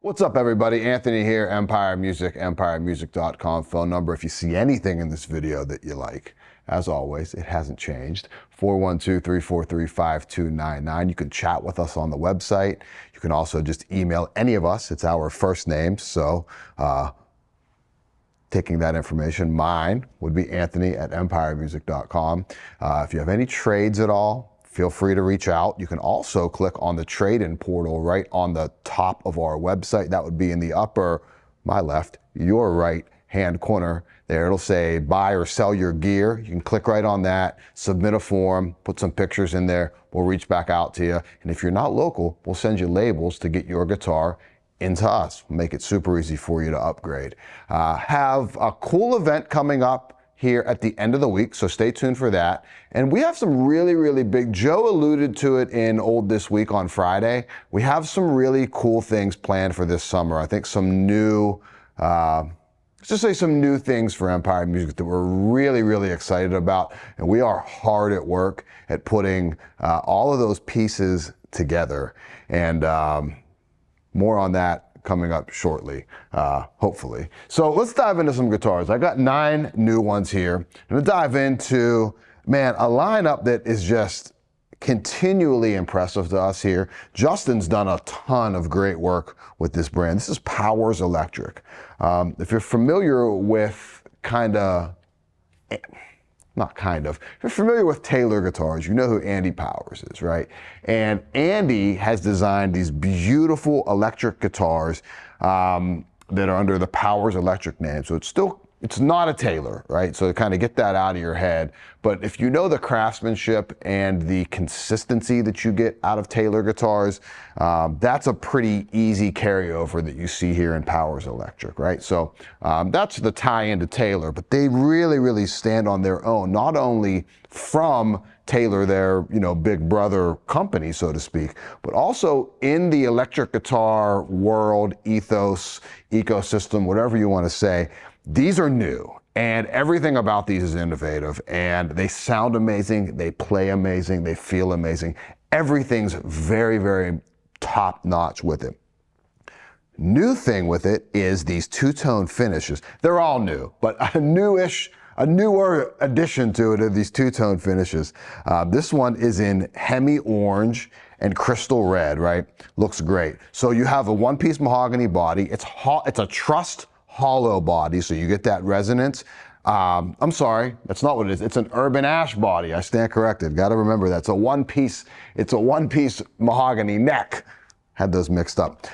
What's up, everybody? Anthony here, Empire Music, empiremusic.com. Phone number if you see anything in this video that you like. As always, it hasn't changed. 412-343-5299. You can chat with us on the website. You can also just email any of us. It's our first names. So taking that information, mine would be Anthony at empiremusic.com. If you have any trades at all, feel free to reach out. You can also click on the trade-in portal right on the top of our website. That would be in the upper, my left, your right hand corner. There it'll say buy or sell your gear. You can click right on that, submit a form, put some pictures in there. We'll reach back out to you. And if you're not local, we'll send you labels to get your guitar into us. We'll make it super easy for you to upgrade. Have a cool event coming up here at the end of the week, so stay tuned for that. And we have some really big, Joe alluded to it in Old This Week on Friday. We have some really cool things planned for this summer. I think some new, let's just say some new things for Empire Music that we're really excited about. And we are hard at work at putting all of those pieces together. And more on that coming up shortly, hopefully. So let's dive into some guitars. I got 9 new ones here. I'm gonna dive into, man, a lineup that is just continually impressive to us here. Justin's done a ton of great work with this brand. This is Powers Electric. If you're familiar with if you're familiar with Taylor guitars, you know who Andy Powers is, right? And Andy has designed these beautiful electric guitars that are under the Powers Electric name. So it's not a Taylor, right? So kind of get that out of your head. But if you know the craftsmanship and the consistency that you get out of Taylor guitars, that's a pretty easy carryover that you see here in Powers Electric, right? So that's the tie into Taylor, but they really stand on their own, not only from Taylor, their big brother company, so to speak, but also in the electric guitar world, ethos, ecosystem, whatever you want to say. These are new, and everything about these is innovative, and they sound amazing, they play amazing, they feel amazing. Everything's very top notch with it. New thing with it is these two-tone finishes. They're all new, but a newer addition to it are these two-tone finishes. This one is in HEMI orange and crystal red, right? Looks great. So you have a one-piece mahogany body. It's a trussed hollow body, so you get that resonance. I'm sorry, that's not what it is. It's an urban ash body. I stand corrected. Got to remember that. It's a one-piece mahogany neck. Had those mixed up.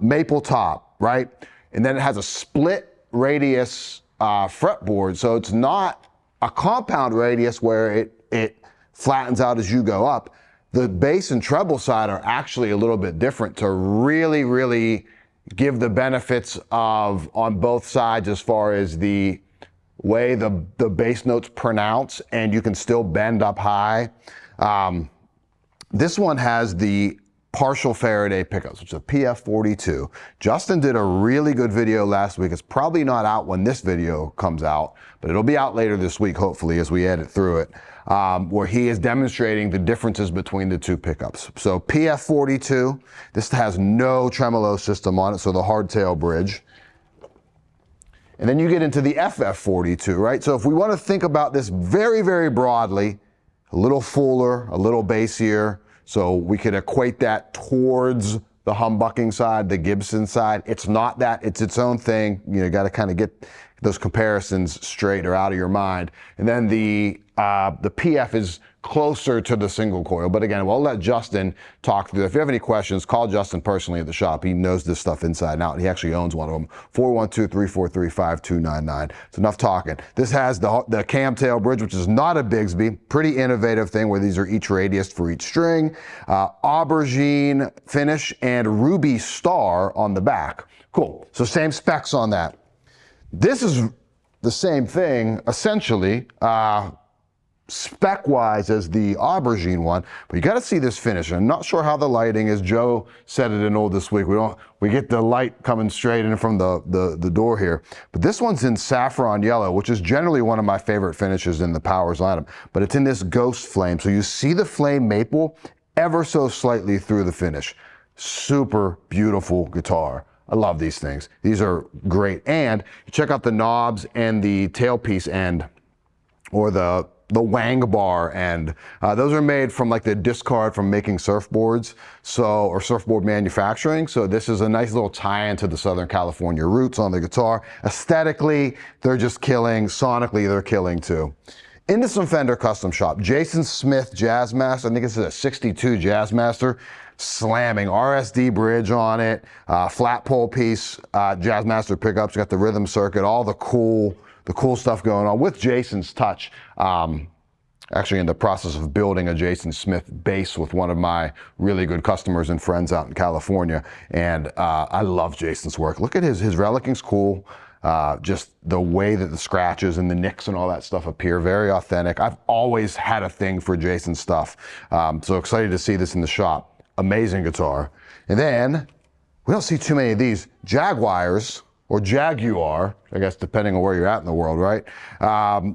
Maple top, right? And then it has a split radius fretboard, so it's not a compound radius where it flattens out as you go up. The bass and treble side are actually a little bit different to really give the benefits of on both sides as far as the way the bass notes pronounce, and you can still bend up high. This one has the partial Faraday pickups, which is a PF42. Justin did a really good video last week. It's probably not out when this video comes out, but it'll be out later this week, hopefully, as we edit through it, where he is demonstrating the differences between the two pickups. So PF42, this has no tremolo system on it, so the hardtail bridge. And then you get into the FF42, right? So if we want to think about this very broadly, a little fuller, a little bassier, so we could equate that towards the humbucking side, the Gibson side. It's not that, it's its own thing. You got to kind of get those comparisons straight or out of your mind. And then the PF is closer to the single coil. But again, we'll let Justin talk through that. If you have any questions, call Justin personally at the shop. He knows this stuff inside and out. He actually owns one of them. 412-343-5299. It's enough talking. This has the camtail bridge, which is not a Bigsby. Pretty innovative thing where these are each radius for each string. Aubergine finish and ruby star on the back. Cool. So same specs on that. This is the same thing, essentially, spec-wise as the Aubergine one, but you got to see this finish. I'm not sure how the lighting is. Joe said it in Old This Week. We get the light coming straight in from the door here, but this one's in saffron yellow, which is generally one of my favorite finishes in the Powers lineup, but it's in this ghost flame. So you see the flame maple ever so slightly through the finish. Super beautiful guitar. I love these things. These are great. And you check out the knobs and the tailpiece end, or the wang bar end. Those are made from like the discard from making surfboards, or surfboard manufacturing. So this is a nice little tie-in to the Southern California roots on the guitar. Aesthetically, they're just killing. Sonically, they're killing too. Into some Fender custom shop. Jason Smith JAZZMASTER, I think this is a 62 JAZZMASTER, slamming RSD bridge on it, flat pole piece, JAZZMASTER pickups, got the rhythm circuit, all the cool stuff going on with Jason's touch. Actually in the process of building a Jason Smith bass with one of my really good customers and friends out in California. And I love Jason's work. Look at his relicing's cool. Just the way that the scratches and the nicks and all that stuff appear, very authentic. I've always had a thing for Jason's stuff. So excited to see this in the shop. Amazing guitar. And then, we don't see too many of these, Jaguars, or Jaguar, I guess depending on where you're at in the world, right?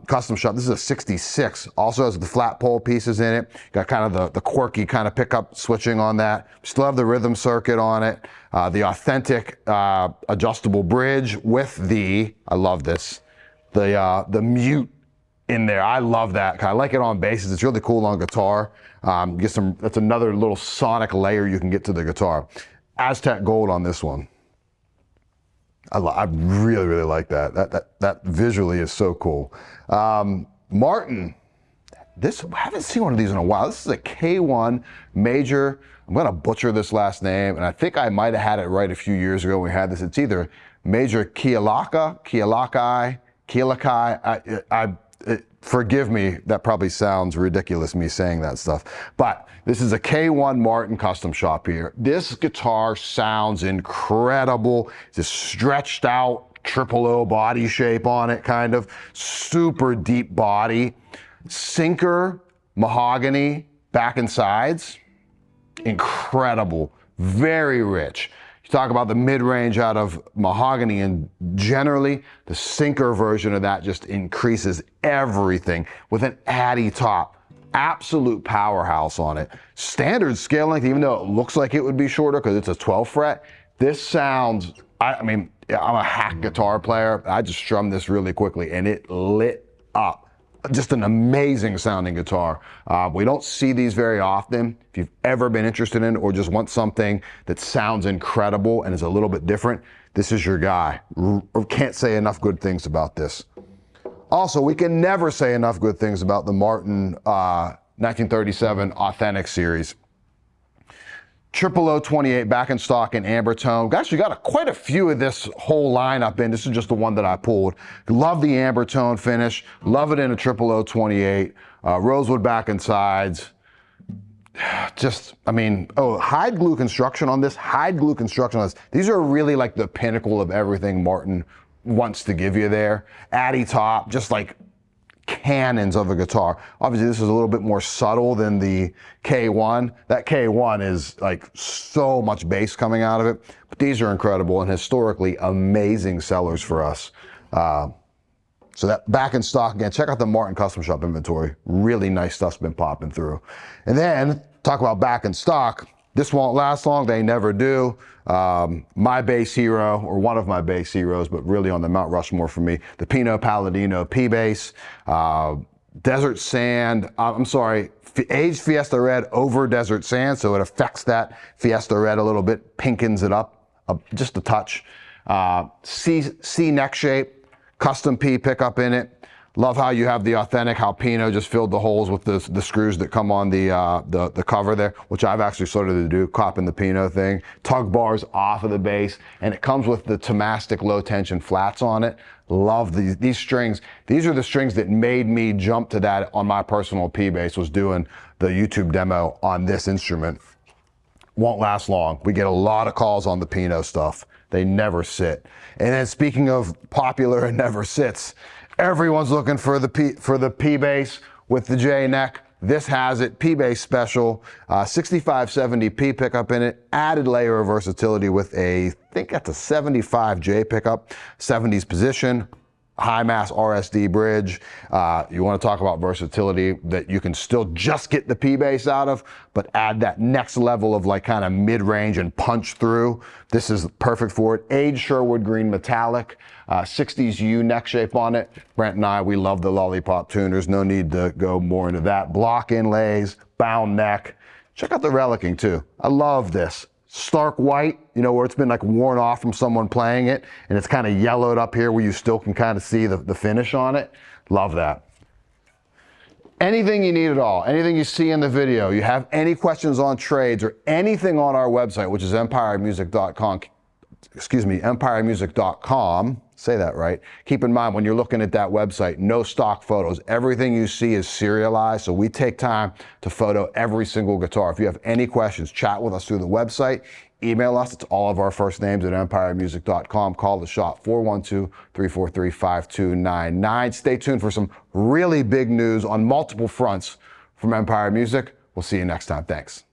Custom shop, this is a 66. Also has the flat pole pieces in it. Got kind of the quirky kind of pickup switching on that. Still have the rhythm circuit on it. The authentic adjustable bridge with the, I love this, the mute in there. I love that. I like it on basses. It's really cool on guitar. That's another little sonic layer you can get to the guitar. AZTEC gold on this one. I really, really like that. That visually is so cool. Martin, I haven't seen one of these in a while. This is a K1 major. I'm gonna butcher this last name, and I think I might have had it right a few years ago when we had this. It's either Major KEALAKAI. Forgive me, that probably sounds ridiculous, me saying that stuff. But this is a K1 Martin custom shop here. This guitar sounds incredible. It's a stretched out triple O body shape on it, kind of. Super deep body. Sinker, mahogany, back and sides. Incredible, very rich. Talk about the mid-range out of mahogany, and generally the sinker version of that just increases everything with an Addy top. Absolute powerhouse on it. Standard scale length, even though it looks like it would be shorter because it's a 12 fret, this sounds, I mean, I'm a hack guitar player. I just strummed this really quickly and it lit up. Just an amazing sounding guitar. We don't see these very often. If you've ever been interested in or just want something that sounds incredible and is a little bit different, this is your guy. Can't say enough good things about this. Also, we can never say enough good things about the Martin 1937 Authentic series. 00028 back in stock in Ambertone. Guys, you got quite a few of this whole lineup in. This is just the one that I pulled. Love the Ambertone finish. Love it in a 00028. Rosewood back and sides. Just, I mean, hide glue construction on this. Hide glue construction on this. These are really like the pinnacle of everything Martin wants to give you there. Addy top, just like cannons of a guitar. Obviously this is a little bit more subtle than the K1. That K1 is like so much bass coming out of it, but these are incredible and historically amazing sellers for us. So that back in stock again, check out the Martin Custom Shop inventory. Really nice stuff's been popping through. And then talk about back in stock. This won't last long, they never do. My bass hero, or one of my bass heroes, but really on the Mount Rushmore for me, the PINO Palladino P bass, Desert Sand, aged Fiesta Red over Desert Sand, so it affects that Fiesta Red a little bit, pinkens it up just a touch. C neck shape, custom P pickup in it. Love how you have the authentic, how Pino just filled the holes with the screws that come on the cover there, which I've actually started to do, copping the Pino thing. Tug bars off of the bass, and it comes with the Tomastic low tension flats on it. Love these strings. These are the strings that made me jump to that on my personal P bass, was doing the YouTube demo on this instrument. Won't last long. We get a lot of calls on the Pino stuff. They never sit. And then speaking of popular and never sits, everyone's looking for the P bass with the J neck. This has it, P bass special, 6570 P pickup in it, added layer of versatility with I think that's a 75 J pickup, 70s position. high mass RSD bridge. You want to talk about versatility, that you can still just get the P bass out of, but add that next level of like kind of mid-range and punch through. This is perfect for it. Aged Sherwood green metallic, 60s U neck shape on it. Brent and I, we love the lollipop tuners. No need to go more into that. Block inlays, bound neck. Check out the relicing too. I love this. Stark white, you know, where it's been like worn off from someone playing it, and it's kind of yellowed up here where you still can kind of see the finish on it. Love that. Anything you need at all, anything you see in the video, you have any questions on trades or anything on our website, which is empiremusic.com, empiremusic.com, say that right. Keep in mind when you're looking at that website, no stock photos. Everything you see is serialized, so we take time to photo every single guitar. If you have any questions, chat with us through the website. Email us, it's all of our first names at empiremusic.com. Call the shop, 412-343-5299. Stay tuned for some really big news on multiple fronts from Empire Music. We'll see you next time. Thanks.